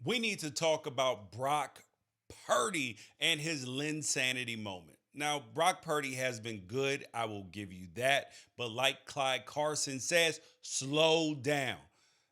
We need to talk about Brock Purdy and his Linsanity moment. Now, Brock Purdy has been good. I will give you that. But like Clyde Carson says, slow down.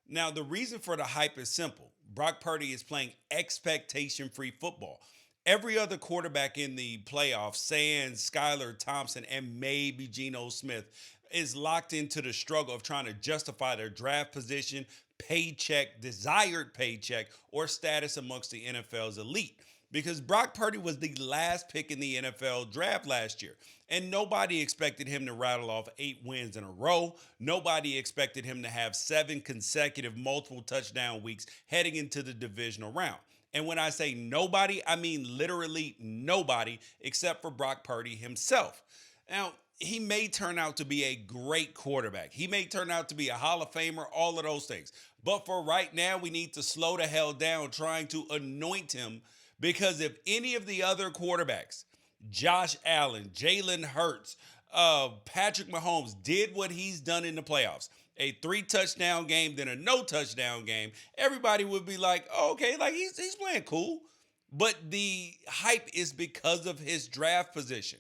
Now, the reason for the hype is simple. Brock Purdy is playing expectation free football. Every other quarterback in the playoffs, sans Skylar Thompson and maybe Geno Smith, is locked into the struggle of trying to justify their draft position, paycheck, desired paycheck, or status amongst the NFL's elite. Because Brock Purdy was the last pick in the NFL draft last year. And nobody expected him to rattle off 8 wins in a row. Nobody expected him to have 7 consecutive multiple touchdown weeks heading into the divisional round. And when I say nobody, I mean literally nobody except for Brock Purdy himself. Now, he may turn out to be a great quarterback. He may turn out to be a Hall of Famer, all of those things. But for right now, we need to slow the hell down trying to anoint him, because if any of the other quarterbacks, Josh Allen, Jalen Hurts, Patrick Mahomes, did what he's done in the playoffs, a 3-touchdown game, then a no-touchdown game, everybody would be like, oh, okay, like he's playing cool. But the hype is because of his draft position.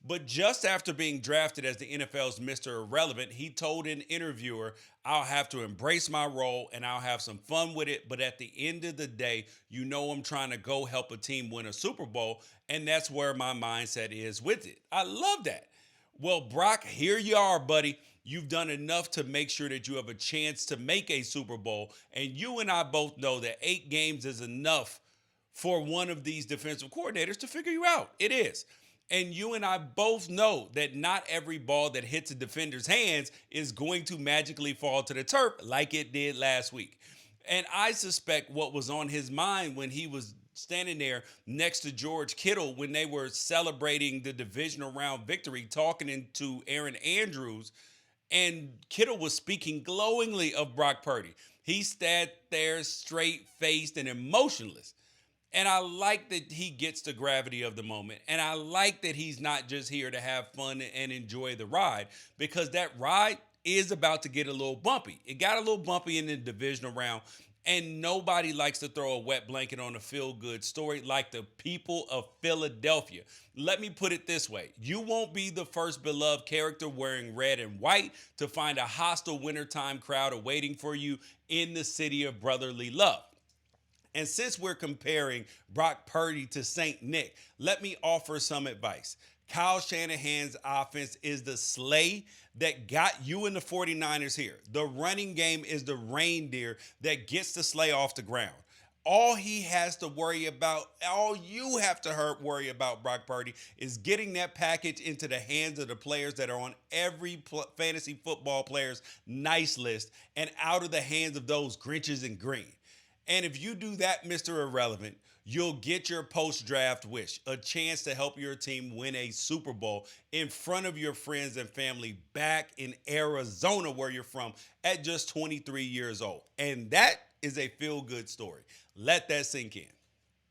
But just after being drafted as the NFL's Mr. Irrelevant, he told an interviewer, I'll have to embrace my role and I'll have some fun with it. But at the end of the day, you know I'm trying to go help a team win a Super Bowl. And that's where my mindset is with it. I love that. Well, Brock, here you are, buddy. You've done enough to make sure that you have a chance to make a Super Bowl. And you and I both know that 8 games is enough for one of these defensive coordinators to figure you out. It is. And you and I both know that not every ball that hits a defender's hands is going to magically fall to the turf like it did last week. And I suspect what was on his mind when he was standing there next to George Kittle when they were celebrating the divisional round victory, talking to Aaron Andrews, and Kittle was speaking glowingly of Brock Purdy. He sat there straight-faced and emotionless. And I like that he gets the gravity of the moment. And I like that he's not just here to have fun and enjoy the ride, because that ride is about to get a little bumpy. It got a little bumpy in the divisional round, and nobody likes to throw a wet blanket on a feel-good story like the people of Philadelphia. Let me put it this way. You won't be the first beloved character wearing red and white to find a hostile wintertime crowd awaiting for you in the city of brotherly love. And since we're comparing Brock Purdy to St. Nick, let me offer some advice. Kyle Shanahan's offense is the sleigh that got you and the 49ers here. The running game is the reindeer that gets the sleigh off the ground. All he has to worry about, all you have to worry about, Brock Purdy, is getting that package into the hands of the players that are on every fantasy football player's nice list and out of the hands of those Grinches in green. And if you do that, Mr. Irrelevant, you'll get your post-draft wish, a chance to help your team win a Super Bowl in front of your friends and family back in Arizona, where you're from, at just 23 years old. And that is a feel-good story. Let that sink in.